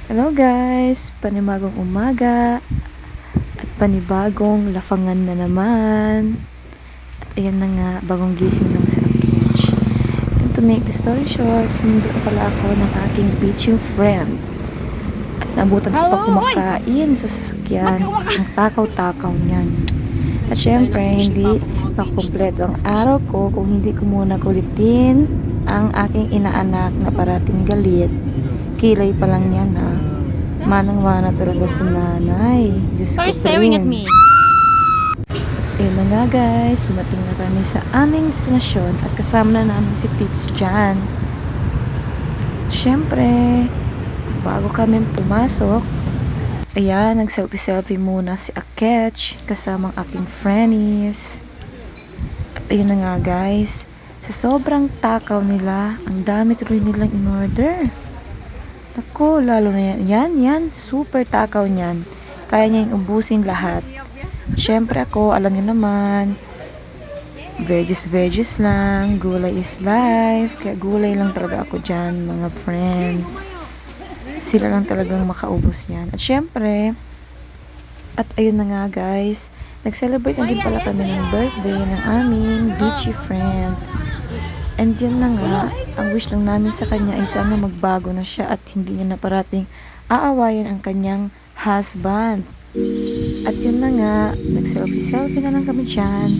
Hello guys! Panibagong umaga at panibagong lafangan na naman. At ayan na nga, bagong gising ng sa beach. And to make the story short, sinundo pala ako ng aking beaching friend. At nabutan ko pa kumakain sa sasakyan ang takaw-takaw niyan. At syempre, hindi makumpleto ang araw ko kung hindi ko muna kulitin ang aking inaanak na parating galit. Kilay pa lang yan ha. Manang-mana talaga si nanay. Diyos ko staring at rin. me. Ayun na nga guys, dumating na kami sa aming destinasyon at kasama na namin si Tits dyan. Siyempre, bago kami pumasok, ayan, nag-selfie-selfie muna si Aketch kasamang aking friendies. At ayun na nga guys, sa sobrang takaw nila, ang dami tuloy nilang in-order. Ako, lalo na yan, super takaw niyan. Kaya niya yung ubusin lahat. Siyempre ako, alam niyo naman, veggies lang, gulay is life. Kaya gulay lang talaga ako dyan, mga friends. Sila lang talagang makaubos yan. At siyempre, at ayun na nga guys, nag-celebrate na din pala kami ng birthday ng aming beachy friend. And yun na nga, ang wish lang namin sa kanya ay sana magbago na siya at hindi niya na parating aawayan ang kanyang husband. At yun na nga, nag-selfie-selfie na lang kami dyan.